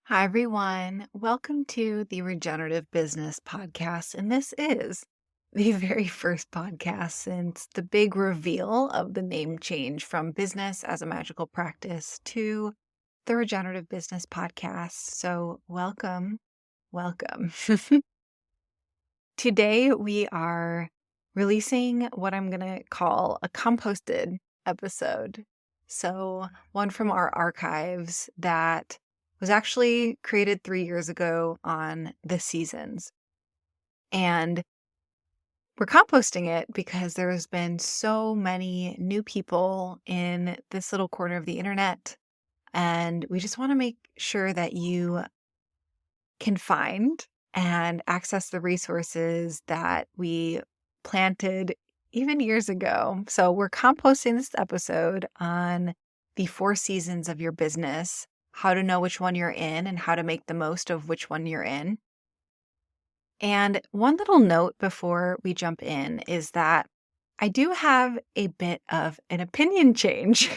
Hi, everyone. Welcome to the Regenerative Business Podcast. And this is the very first podcast since the big reveal of the name change from Business as a Magical Practice to the Regenerative Business Podcast. So, welcome. Today, we are releasing what I'm going to call a composted episode. So, one from our archives that was actually created 3 years ago on the seasons. And we're composting it because there's been so many new people in this little corner of the internet. And we just want to make sure that you can find and access the resources that we planted even years ago. So we're composting this episode on the 4 seasons of your business, how to know which one you're in and how to make the most of which one you're in. And one little note before we jump in is that I do have a bit of an opinion change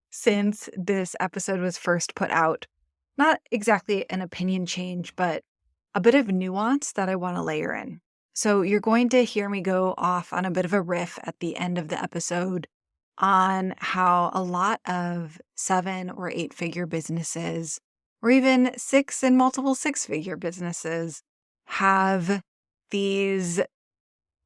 since this episode was first put out. Not exactly an opinion change, but a bit of nuance that I want to layer in. So you're going to hear me go off on a bit of a riff at the end of the episode on how a lot of 7 or 8 figure businesses, or even 6 and multiple 6-figure businesses, have these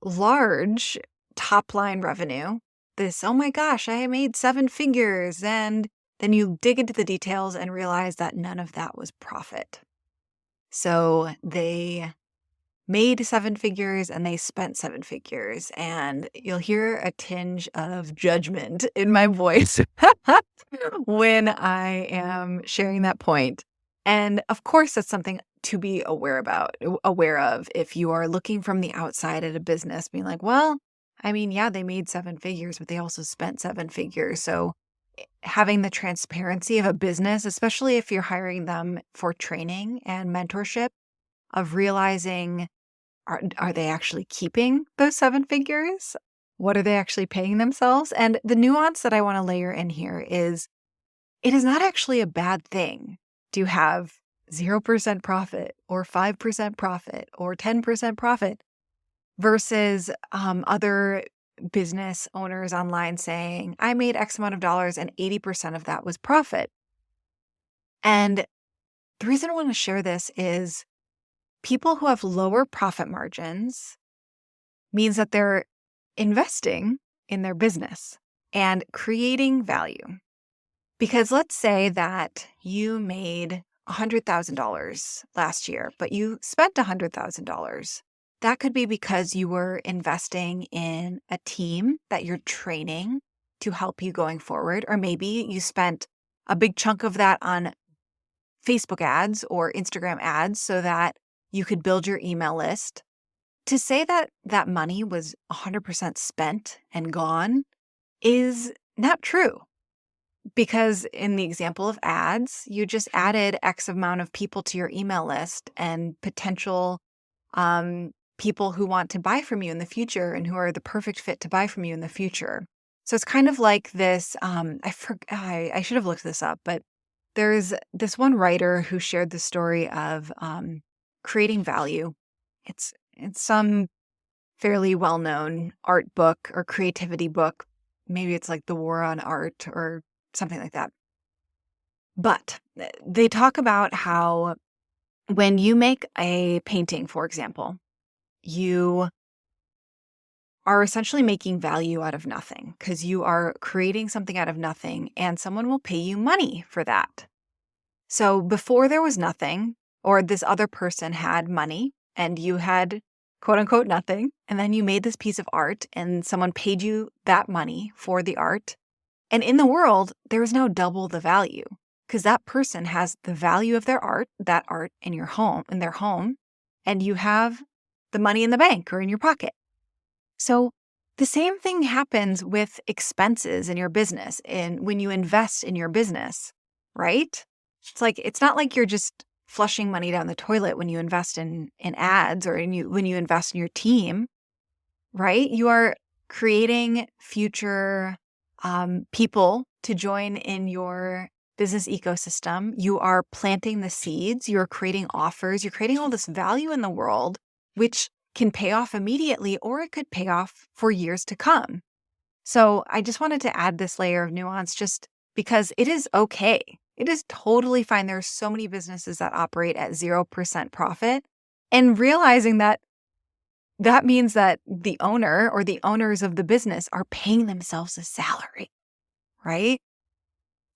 large top line revenue. This, oh my gosh, I made 7 figures. And then you dig into the details and realize that none of that was profit. So they made 7 figures and they spent 7 figures. And you'll hear a tinge of judgment in my voice when I am sharing that point. And of course, that's something to be aware of if you are looking from the outside at a business, being like, well, I mean, yeah, they made 7 figures, but they also spent 7 figures. So having the transparency of a business, especially if you're hiring them for training and mentorship, of realizing, are they actually keeping those 7 figures? What are they actually paying themselves? And the nuance that I want to layer in here is it is not actually a bad thing to have 0% profit or 5% profit or 10% profit versus other business owners online saying, I made X amount of dollars and 80% of that was profit. And the reason I want to share this is people who have lower profit margins means that they're investing in their business and creating value. Because let's say that you made $100,000 last year, but you spent $100,000. That could be because you were investing in a team that you're training to help you going forward. Or maybe you spent a big chunk of that on Facebook ads or Instagram ads so that you could build your email list. To say that that money was 100% spent and gone is not true. Because in the example of ads, you just added X amount of people to your email list and potential people who want to buy from you in the future and who are the perfect fit to buy from you in the future. So it's kind of like this, I should have looked this up, but there's this one writer who shared the story of creating value. It's some fairly well-known art book or creativity book. Maybe it's like The War on Art or something like that. But they talk about how when you make a painting, for example, you are essentially making value out of nothing because you are creating something out of nothing and someone will pay you money for that. So before there was nothing, or this other person had money and you had quote unquote nothing, and then you made this piece of art and someone paid you that money for the art. And in the world, there is now double the value because that person has the value of that art in their home, and you have the money in the bank or in your pocket. So the same thing happens with expenses in your business and when you invest in your business, right? It's not like you're just flushing money down the toilet when you invest in ads or when you invest in your team, right? You are creating future people to join in your business ecosystem. You are planting the seeds, you're creating offers, you're creating all this value in the world, which can pay off immediately, or it could pay off for years to come. So I just wanted to add this layer of nuance just because it is okay. It is totally fine. There are so many businesses that operate at 0% profit, and realizing that that means that the owner or the owners of the business are paying themselves a salary, right?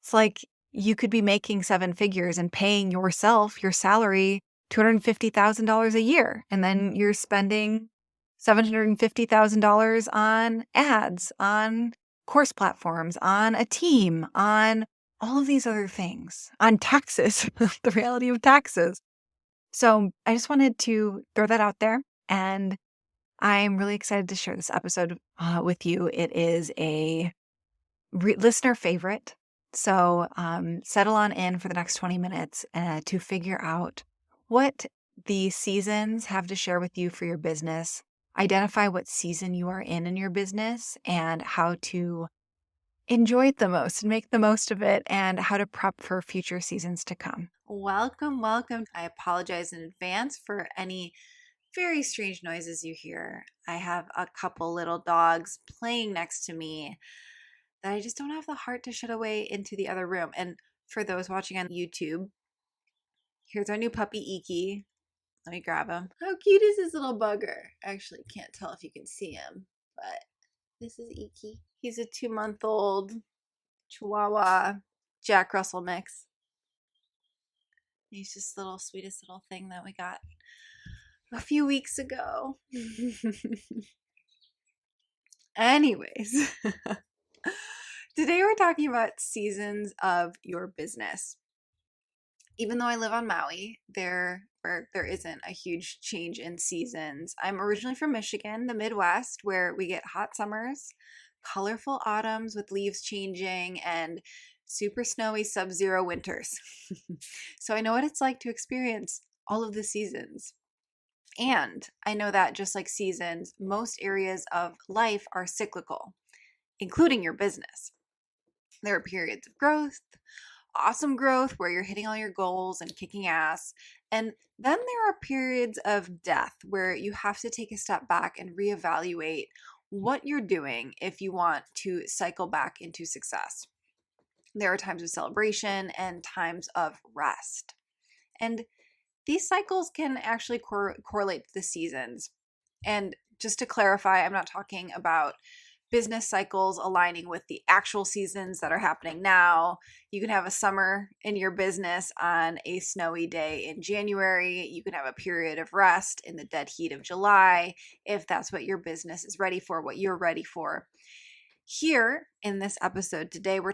It's like you could be making 7 figures and paying yourself, your salary, $250,000 a year. And then you're spending $750,000 on ads, on course platforms, on a team, on all of these other things, on taxes, the reality of taxes. So I just wanted to throw that out there. And I'm really excited to share this episode with you. It is a listener favorite. So settle on in for the next 20 minutes to figure out what the seasons have to share with you for your business. Identify what season you are in your business and how to enjoy it the most and make the most of it, and how to prep for future seasons to come. Welcome, welcome. I apologize in advance for any very strange noises you hear. I have a couple little dogs playing next to me that I just don't have the heart to shut away into the other room. And for those watching on YouTube, here's our new puppy, Iki. Let me grab him. How cute is this little bugger? Actually, can't tell if you can see him, but this is Iki. He's a 2-month-old Chihuahua Jack Russell mix. He's just the little sweetest little thing that we got a few weeks ago. Anyways, today we're talking about seasons of your business. Even though I live on Maui, there isn't a huge change in seasons. I'm originally from Michigan, the Midwest, where we get hot summers, colorful autumns with leaves changing, and super snowy sub-zero winters. So I know what it's like to experience all of the seasons. And I know that just like seasons, most areas of life are cyclical, including your business. There are periods of growth, awesome growth where you're hitting all your goals and kicking ass. And then there are periods of death where you have to take a step back and reevaluate what you're doing if you want to cycle back into success. There are times of celebration and times of rest. And these cycles can actually correlate to the seasons. And just to clarify, I'm not talking about business cycles aligning with the actual seasons that are happening now. You can have a summer in your business on a snowy day in January. You can have a period of rest in the dead heat of July, if that's what your business is ready for, what you're ready for. Here in this episode today, we're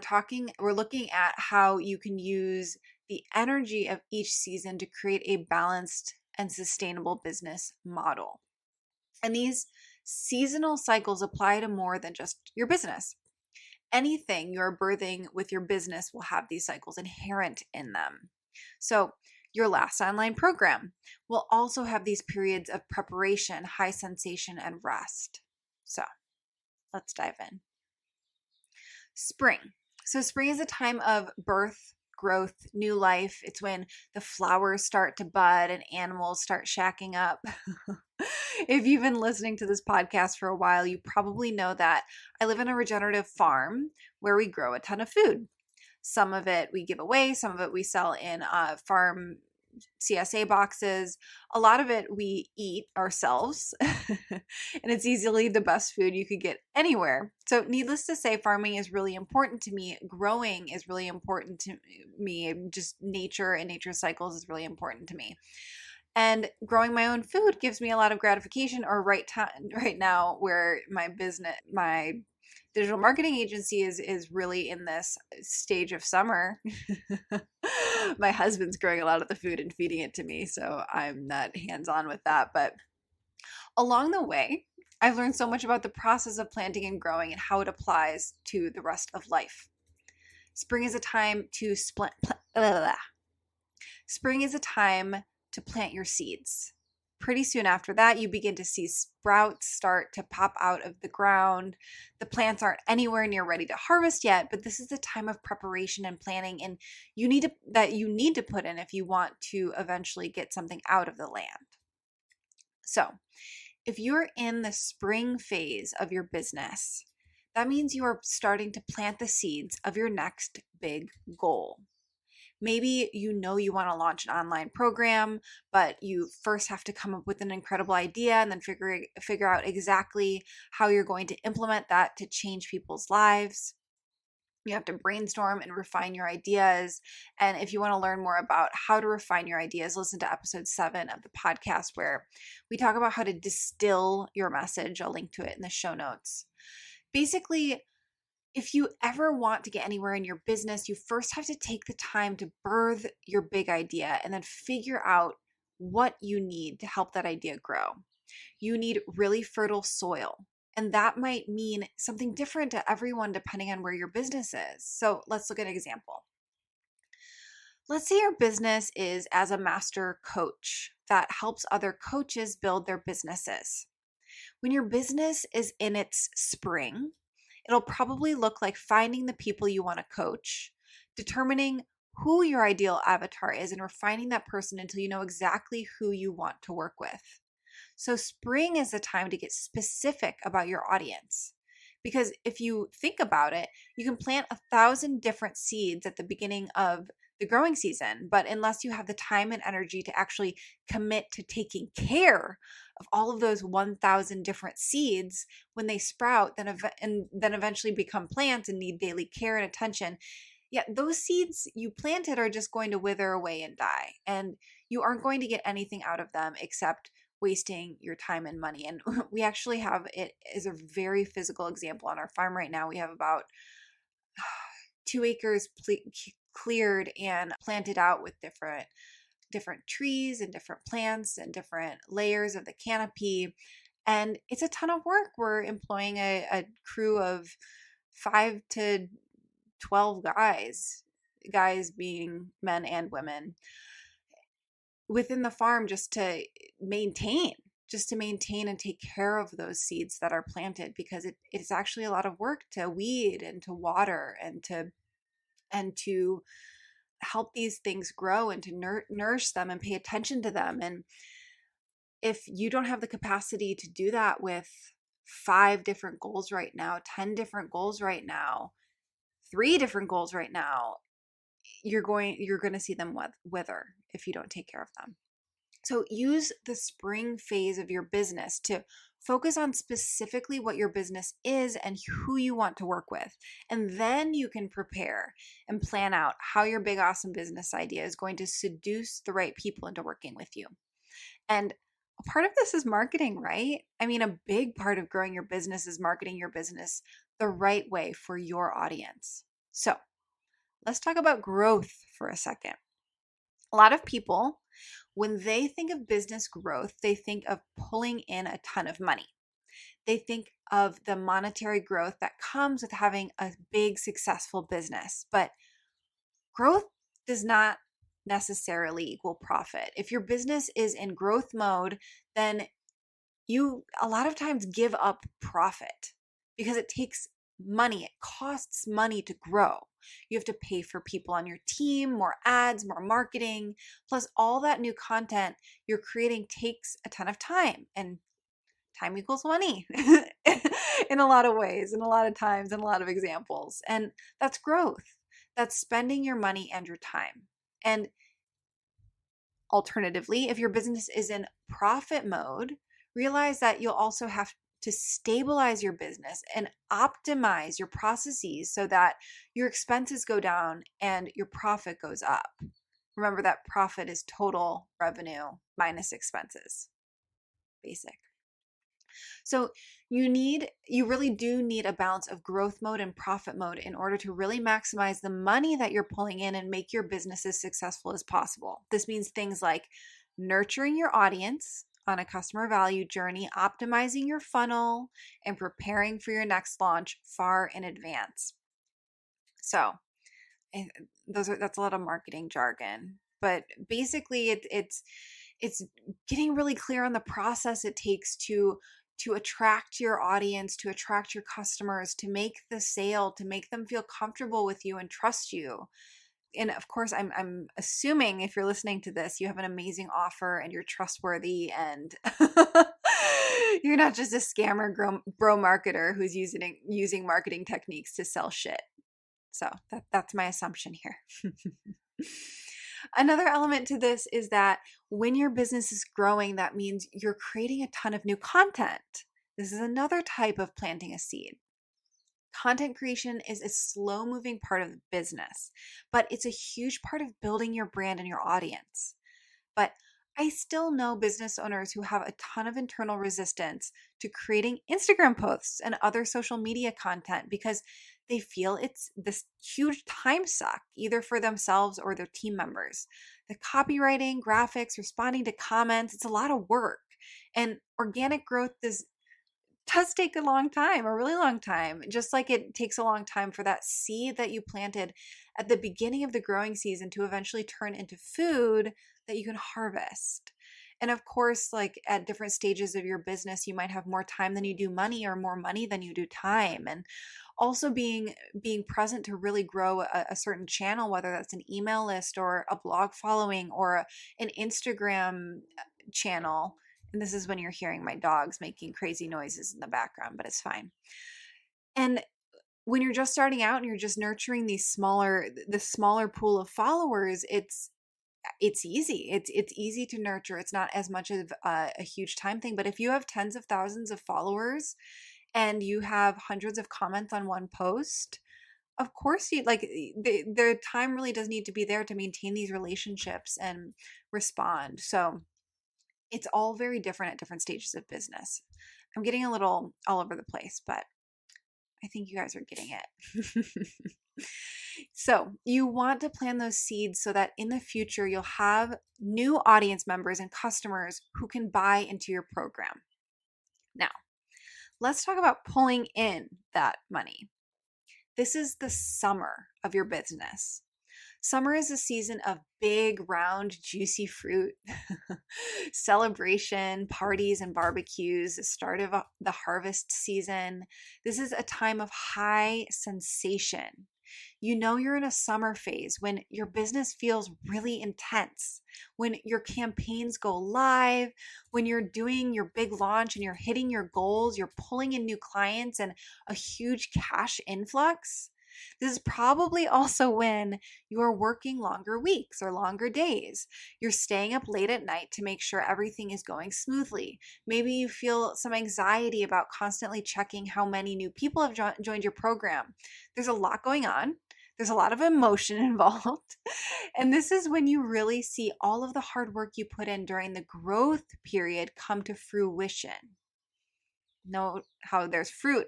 looking at how you can use the energy of each season to create a balanced and sustainable business model. And these seasonal cycles apply to more than just your business. Anything you're birthing with your business will have these cycles inherent in them. So your last online program will also have these periods of preparation, high sensation, and rest. So let's dive in. Spring. So spring is a time of birth, growth, new life. It's when the flowers start to bud and animals start shacking up. If you've been listening to this podcast for a while, you probably know that I live in a regenerative farm where we grow a ton of food. Some of it we give away, some of it we sell in farm CSA boxes. A lot of it we eat ourselves, and it's easily the best food you could get anywhere. So needless to say, farming is really important to me. Growing is really important to me. Just nature and nature cycles is really important to me. And growing my own food gives me a lot of gratification, or right now where my digital marketing agency is really in this stage of summer. My husband's growing a lot of the food and feeding it to me, so I'm not hands-on with that. But along the way, I've learned so much about the process of planting and growing and how it applies to the rest of life. Spring is a time to plant your seeds, pretty soon after that, you begin to see sprouts start to pop out of the ground. The plants aren't anywhere near ready to harvest yet, but this is the time of preparation and planning and you need to put in if you want to eventually get something out of the land. So, if you're in the spring phase of your business, that means you are starting to plant the seeds of your next big goal. Maybe you know you want to launch an online program, but you first have to come up with an incredible idea and then figure out exactly how you're going to implement that to change people's lives. You have to brainstorm and refine your ideas. And if you want to learn more about how to refine your ideas, listen to episode 7 of the podcast where we talk about how to distill your message. I'll link to it in the show notes. Basically, if you ever want to get anywhere in your business, you first have to take the time to birth your big idea and then figure out what you need to help that idea grow. You need really fertile soil, and that might mean something different to everyone depending on where your business is. So let's look at an example. Let's say your business is as a master coach that helps other coaches build their businesses. When your business is in its spring, it'll probably look like finding the people you want to coach, determining who your ideal avatar is, and refining that person until you know exactly who you want to work with. So, spring is the time to get specific about your audience. Because if you think about it, you can plant 1,000 different seeds at the beginning of the growing season, but unless you have the time and energy to actually commit to taking care of all of those 1,000 different seeds, when they sprout and then eventually become plants and need daily care and attention, those seeds you planted are just going to wither away and die, and you aren't going to get anything out of them except wasting your time and money. And we actually have it as a very physical example on our farm right now. We have about 2 acres cleared and planted out with different trees and different plants and different layers of the canopy. And it's a ton of work. We're employing a crew of 5 to 12 guys being men and women within the farm just to maintain and take care of those seeds that are planted, because it's actually a lot of work to weed and to water and to help these things grow and to nourish them and pay attention to them. And if you don't have the capacity to do that with 5 different goals right now, 10 different goals right now, 3 different goals right now, you're going to see them wither if you don't take care of them. So use the spring phase of your business to focus on specifically what your business is and who you want to work with. And then you can prepare and plan out how your big, awesome business idea is going to seduce the right people into working with you. And a part of this is marketing, right? I mean, a big part of growing your business is marketing your business the right way for your audience. So let's talk about growth for a second. A lot of people, when they think of business growth, they think of pulling in a ton of money. They think of the monetary growth that comes with having a big, successful business. But growth does not necessarily equal profit. If your business is in growth mode, then you a lot of times give up profit because it takes money. It costs money to grow. You have to pay for people on your team, more ads, more marketing, plus all that new content you're creating takes a ton of time, and time equals money in a lot of ways, in a lot of times, in a lot of examples. And that's growth. That's spending your money and your time. And alternatively, if your business is in profit mode, realize that you'll also have to stabilize your business and optimize your processes so that your expenses go down and your profit goes up. Remember that profit is total revenue minus expenses. Basic. So you really do need a balance of growth mode and profit mode in order to really maximize the money that you're pulling in and make your business as successful as possible. This means things like nurturing your audience on a customer value journey, optimizing your funnel, and preparing for your next launch far in advance. So that's a lot of marketing jargon, but basically it's getting really clear on the process it takes to attract your audience, to attract your customers, to make the sale, to make them feel comfortable with you and trust you. And of course, I'm assuming if you're listening to this, you have an amazing offer and you're trustworthy and you're not just a scammer bro marketer who's using marketing techniques to sell shit. So that's my assumption here. Another element to this is that when your business is growing, that means you're creating a ton of new content. This is another type of planting a seed. Content creation is a slow moving part of the business, but it's a huge part of building your brand and your audience. But I still know business owners who have a ton of internal resistance to creating Instagram posts and other social media content because they feel it's this huge time suck, either for themselves or their team members. The copywriting, graphics, responding to comments, it's a lot of work. And organic growth does take a long time, a really long time, just like it takes a long time for that seed that you planted at the beginning of the growing season to eventually turn into food that you can harvest. And of course, like at different stages of your business, you might have more time than you do money or more money than you do time. And also being present to really grow a certain channel, whether that's an email list or a blog following or an Instagram channel. And this is when you're hearing my dogs making crazy noises in the background, but it's fine. And when you're just starting out and you're just nurturing the smaller pool of followers, it's easy. It's easy to nurture. It's not as much of a huge time thing. But if you have tens of thousands of followers and you have hundreds of comments on one post, of course you like the time really does need to be there to maintain these relationships and respond. So it's all very different at different stages of business. I'm getting a little all over the place, but I think you guys are getting it. So you want to plant those seeds so that in the future you'll have new audience members and customers who can buy into your program. Now, let's talk about pulling in that money. This is the summer of your business. Summer is a season of big, round, juicy fruit, celebration, parties, and barbecues, the start of the harvest season. This is a time of high sensation. You know you're in a summer phase when your business feels really intense, when your campaigns go live, when you're doing your big launch and you're hitting your goals, you're pulling in new clients and a huge cash influx. This is probably also when you are working longer weeks or longer days. You're staying up late at night to make sure everything is going smoothly. Maybe you feel some anxiety about constantly checking how many new people have joined your program. There's a lot going on. There's a lot of emotion involved. And this is when you really see all of the hard work you put in during the growth period come to fruition. Note how there's fruit.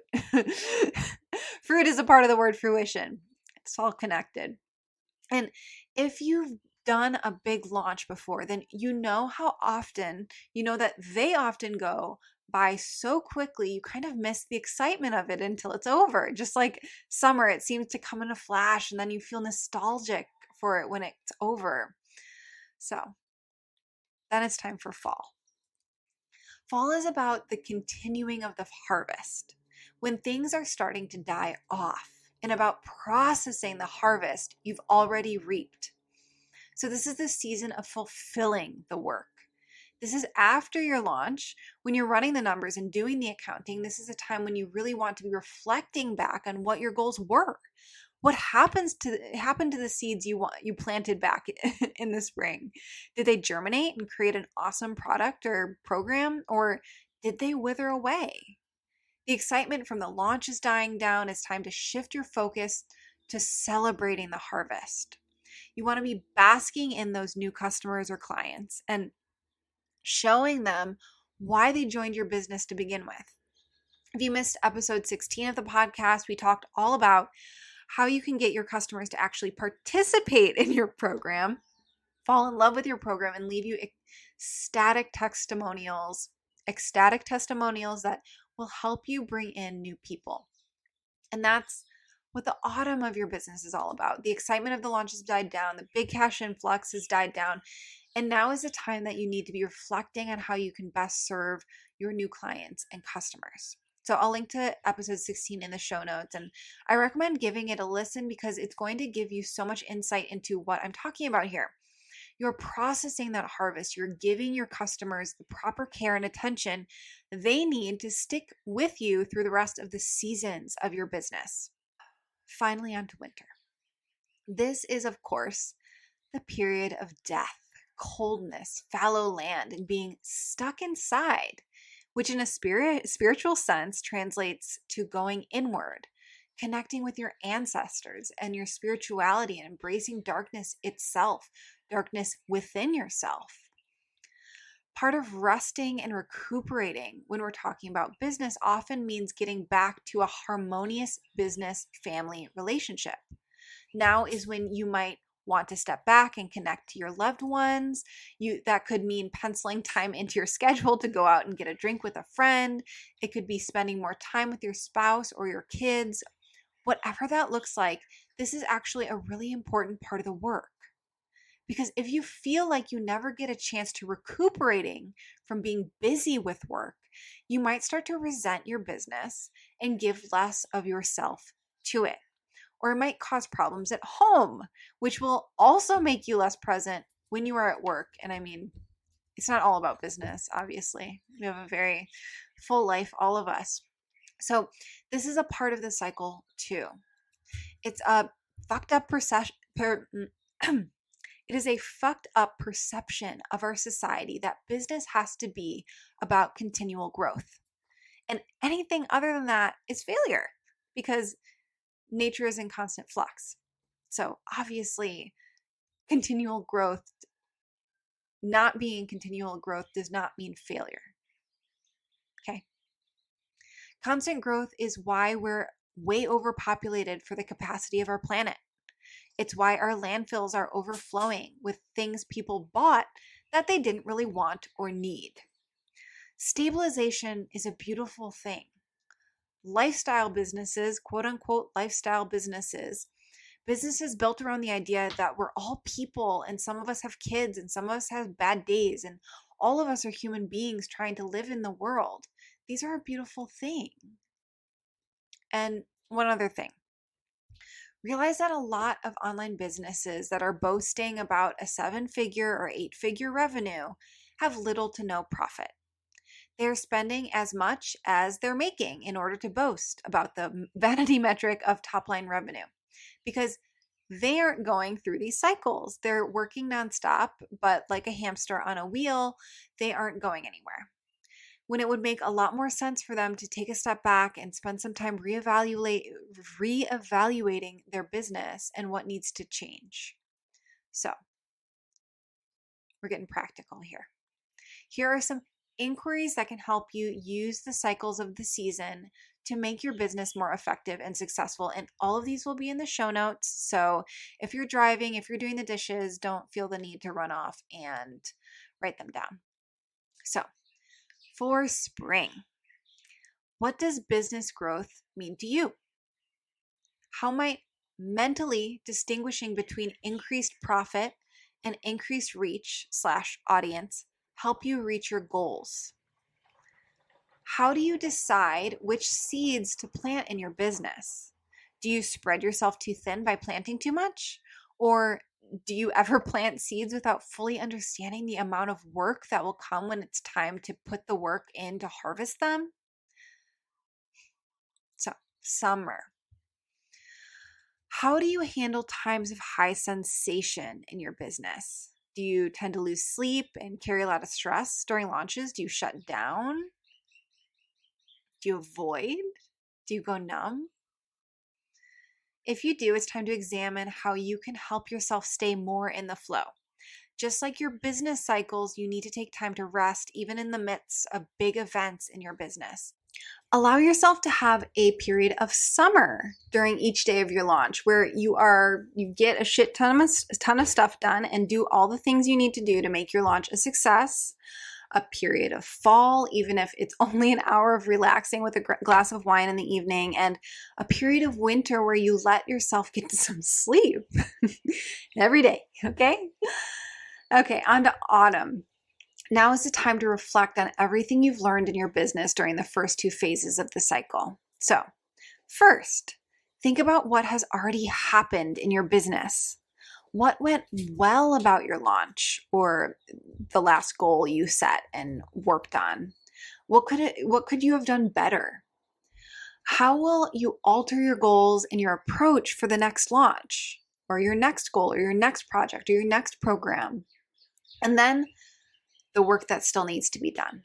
Fruit is a part of the word fruition. It's all connected. And if you've done a big launch before, then you know that they often go by so quickly, you kind of miss the excitement of it until it's over. Just like summer, it seems to come in a flash and then you feel nostalgic for it when it's over. So then it's time for fall. Fall is about the continuing of the harvest, when things are starting to die off, and about processing the harvest you've already reaped. So this is the season of fulfilling the work. This is after your launch, when you're running the numbers and doing the accounting. This is a time when you really want to be reflecting back on what your goals were. What happened to the seeds you planted back in the spring? Did they germinate and create an awesome product or program, or did they wither away? The excitement from the launch is dying down. It's time to shift your focus to celebrating the harvest. You want to be basking in those new customers or clients and showing them why they joined your business to begin with. If you missed episode 16 of the podcast, we talked all about how you can get your customers to actually participate in your program, fall in love with your program, and leave you ecstatic testimonials that will help you bring in new people. And that's what the autumn of your business is all about. The excitement of the launch has died down. The big cash influx has died down. And now is the time that you need to be reflecting on how you can best serve your new clients and customers. So I'll link to episode 16 in the show notes, and I recommend giving it a listen because it's going to give you so much insight into what I'm talking about here. You're processing that harvest. You're giving your customers the proper care and attention they need to stick with you through the rest of the seasons of your business. Finally, on to winter. This is, of course, the period of death, coldness, fallow land, and being stuck inside, which in a spiritual sense translates to going inward, connecting with your ancestors and your spirituality and embracing darkness itself, darkness within yourself. Part of resting and recuperating when we're talking about business often means getting back to a harmonious business-family relationship. Now is when you might want to step back and connect to your loved ones. That could mean penciling time into your schedule to go out and get a drink with a friend. It could be spending more time with your spouse or your kids. Whatever that looks like, this is actually a really important part of the work. Because if you feel like you never get a chance to recuperating from being busy with work, you might start to resent your business and give less of yourself to it. Or it might cause problems at home, which will also make you less present when you are at work. And I mean, it's not all about business, obviously. We have a very full life, all of us. So this is a part of the cycle too. It's a fucked up perception. It is a fucked up perception of our society that business has to be about continual growth. And anything other than that is failure because nature is in constant flux. So obviously, continual growth, not being continual growth does not mean failure. Okay. Constant growth is why we're way overpopulated for the capacity of our planet. It's why our landfills are overflowing with things people bought that they didn't really want or need. Stabilization is a beautiful thing. Lifestyle businesses, quote unquote lifestyle businesses built around the idea that we're all people and some of us have kids and some of us have bad days and all of us are human beings trying to live in the world. These are a beautiful thing. And one other thing. Realize that a lot of online businesses that are boasting about a 7-figure or 8-figure revenue have little to no profit. They're spending as much as they're making in order to boast about the vanity metric of top-line revenue because they aren't going through these cycles. They're working nonstop, but like a hamster on a wheel, they aren't going anywhere. When it would make a lot more sense for them to take a step back and spend some time reevaluating their business and what needs to change. So, we're getting practical here. Here are some inquiries that can help you use the cycles of the season to make your business more effective and successful. And all of these will be in the show notes. So if you're driving, if you're doing the dishes, don't feel the need to run off and write them down. So for spring, what does business growth mean to you? How might mentally distinguishing between increased profit and increased reach/audience help you reach your goals? How do you decide which seeds to plant in your business? Do you spread yourself too thin by planting too much? Or do you ever plant seeds without fully understanding the amount of work that will come when it's time to put the work in to harvest them? So, summer. How do you handle times of high sensation in your business? Do you tend to lose sleep and carry a lot of stress during launches? Do you shut down? Do you avoid? Do you go numb? If you do, it's time to examine how you can help yourself stay more in the flow. Just like your business cycles, you need to take time to rest even in the midst of big events in your business. Allow yourself to have a period of summer during each day of your launch where you get a shit ton of stuff done and do all the things you need to do to make your launch a success. A period of fall, even if it's only an hour of relaxing with a glass of wine in the evening, and a period of winter where you let yourself get some sleep every day, okay? Okay, on to autumn. Now is the time to reflect on everything you've learned in your business during the first two phases of the cycle. So, first, think about what has already happened in your business. What went well about your launch or the last goal you set and worked on? What could you have done better? How will you alter your goals and your approach for the next launch or your next goal or your next project or your next program? And then the work that still needs to be done.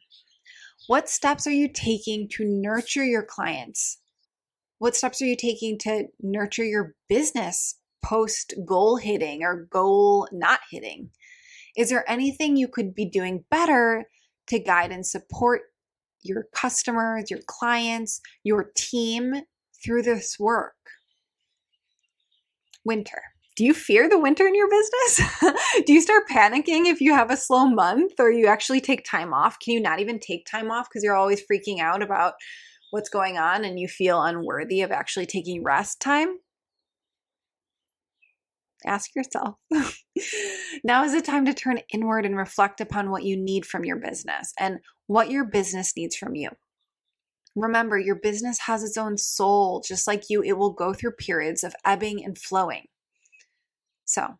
What steps are you taking to nurture your clients? What steps are you taking to nurture your business post goal hitting or goal not hitting? Is there anything you could be doing better to guide and support your customers, your clients, your team through this work? Winter. Do you fear the winter in your business? Do you start panicking if you have a slow month or you actually take time off? Can you not even take time off because you're always freaking out about what's going on and you feel unworthy of actually taking rest time? Ask yourself. Now is the time to turn inward and reflect upon what you need from your business and what your business needs from you. Remember, your business has its own soul. Just like you, it will go through periods of ebbing and flowing. So,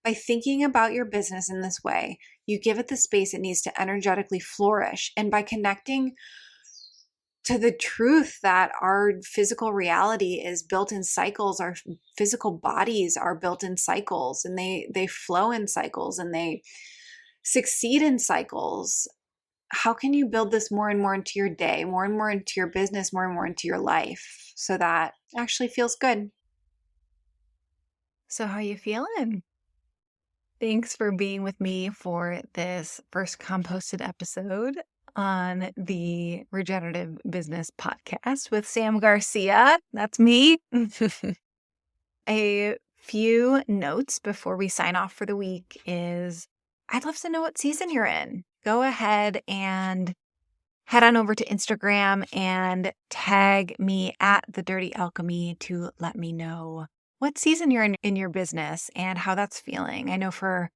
by thinking about your business in this way, you give it the space it needs to energetically flourish. And by connecting to the truth that our physical reality is built in cycles, our physical bodies are built in cycles, and they flow in cycles and they succeed in cycles. How can you build this more and more into your day, more and more into your business, more and more into your life so that it actually feels good? So how you feeling? Thanks for being with me for this first composted episode on the Regenerative Business Podcast with Sam Garcia. That's me. A few notes before we sign off for the week is I'd love to know what season you're in. Go ahead and head on over to Instagram and tag me at The Dirty Alchemy to let me know what season you're in your business and how that's feeling. I know for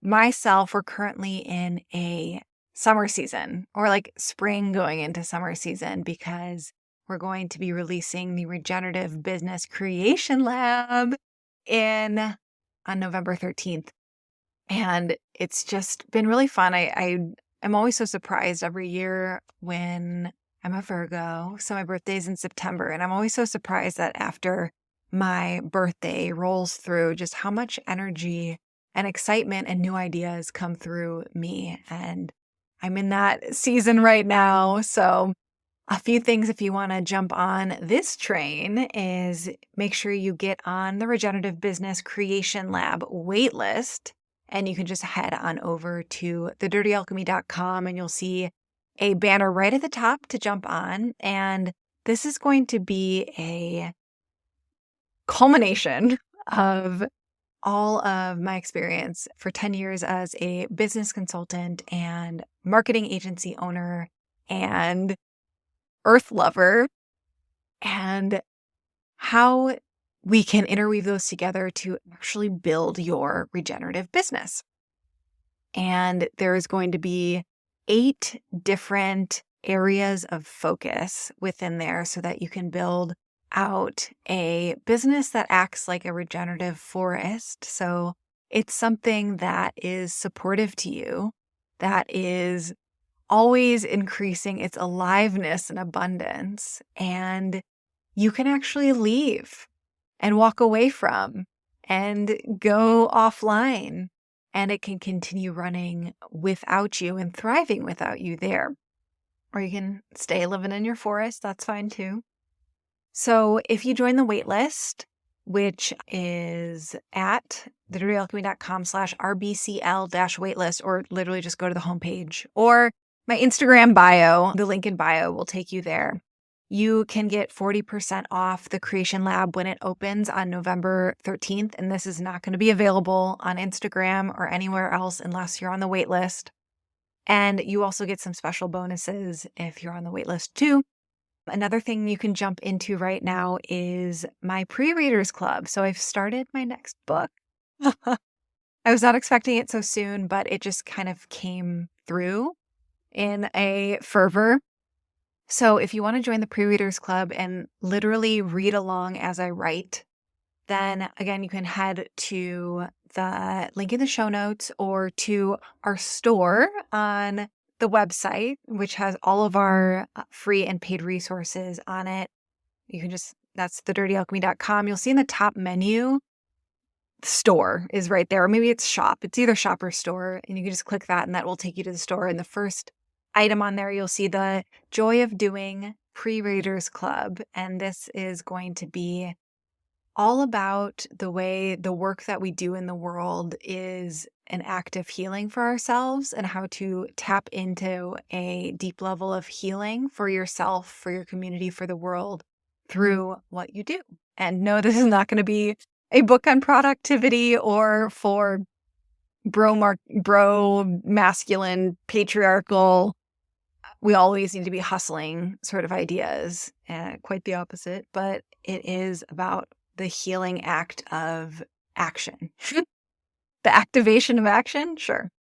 myself, we're currently in a summer season or like spring going into summer season because we're going to be releasing the Regenerative Business Creation Lab on November 13th. And it's just been really fun. I'm always so surprised every year when I'm a Virgo. So my birthday's in September. And I'm always so surprised that after my birthday rolls through, just how much energy and excitement and new ideas come through me. And I'm in that season right now. So a few things if you want to jump on this train is make sure you get on the Regenerative Business Creation Lab waitlist. And you can just head on over to thedirtyalchemy.com and you'll see a banner right at the top to jump on. And this is going to be a culmination of all of my experience for 10 years as a business consultant and marketing agency owner and earth lover, and how we can interweave those together to actually build your regenerative business. And there is going to be 8 different areas of focus within there so that you can build out a business that acts like a regenerative forest. So it's something that is supportive to you, that is always increasing its aliveness and abundance, and you can actually leave and walk away from and go offline, and it can continue running without you and thriving without you there. Or you can stay living in your forest. That's fine too. So if you join the waitlist, which is at thedirtyalchemy.com/RBCL-waitlist, or literally just go to the homepage, or my Instagram bio, the link in bio will take you there. You can get 40% off the Creation Lab when it opens on November 13th. And this is not going to be available on Instagram or anywhere else unless you're on the wait list. And you also get some special bonuses if you're on the wait list too. Another thing you can jump into right now is my pre-readers club. So I've started my next book. I was not expecting it so soon, but it just kind of came through in a fervor. So if you want to join the pre-readers club and literally read along as I write, then again, you can head to the link in the show notes or to our store on the website, which has all of our free and paid resources on it. You can that's thedirtyalchemy.com. You'll see in the top menu, store is right there. Or maybe it's shop. It's either shop or store. And you can just click that and that will take you to the store. And the first item on there, you'll see the Joy of Doing Pre-Readers Club. And this is going to be all about the way the work that we do in the world is an act of healing for ourselves and how to tap into a deep level of healing for yourself, for your community, for the world through what you do. And no, this is not going to be a book on productivity or for bro masculine patriarchal we always need to be hustling sort of ideas. Quite the opposite, but it is about the healing act of action. The activation of action, sure.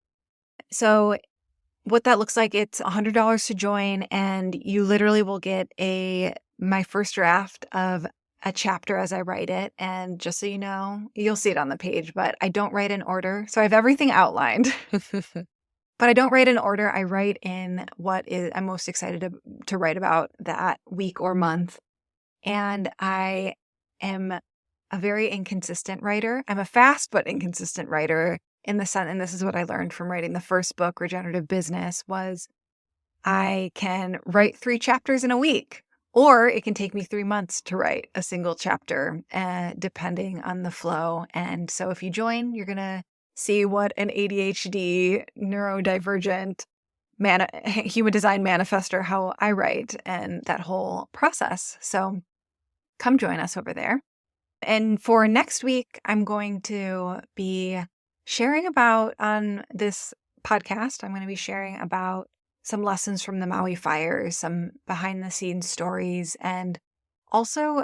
So what that looks like, it's $100 to join, and you literally will get my first draft of a chapter as I write it. And just so you know, you'll see it on the page, but I don't write in order. So I have everything outlined. But I don't write in order. I write in what I'm most excited to write about that week or month. And I am a very inconsistent writer. I'm a fast but inconsistent writer in the sense, and this is what I learned from writing the first book, Regenerative Business, was I can write 3 chapters in a week, or it can take me 3 months to write a single chapter, depending on the flow. And so if you join, you're going to see what an ADHD, neurodivergent, human design manifester, how I write and that whole process. So come join us over there. And for next week, I'm going to be sharing about on this podcast, I'm going to be sharing about some lessons from the Maui fires, some behind the scenes stories. And also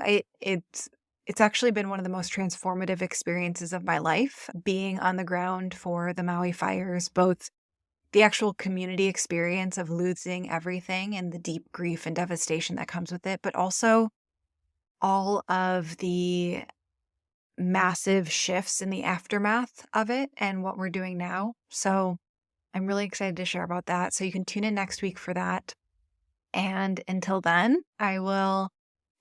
it's actually been one of the most transformative experiences of my life, being on the ground for the Maui fires, both the actual community experience of losing everything and the deep grief and devastation that comes with it, but also all of the massive shifts in the aftermath of it and what we're doing now. So I'm really excited to share about that. So you can tune in next week for that. And until then, I will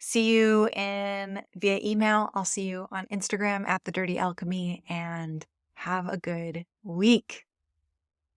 see you via email. I'll see you on Instagram at The Dirty Alchemy, and have a good week.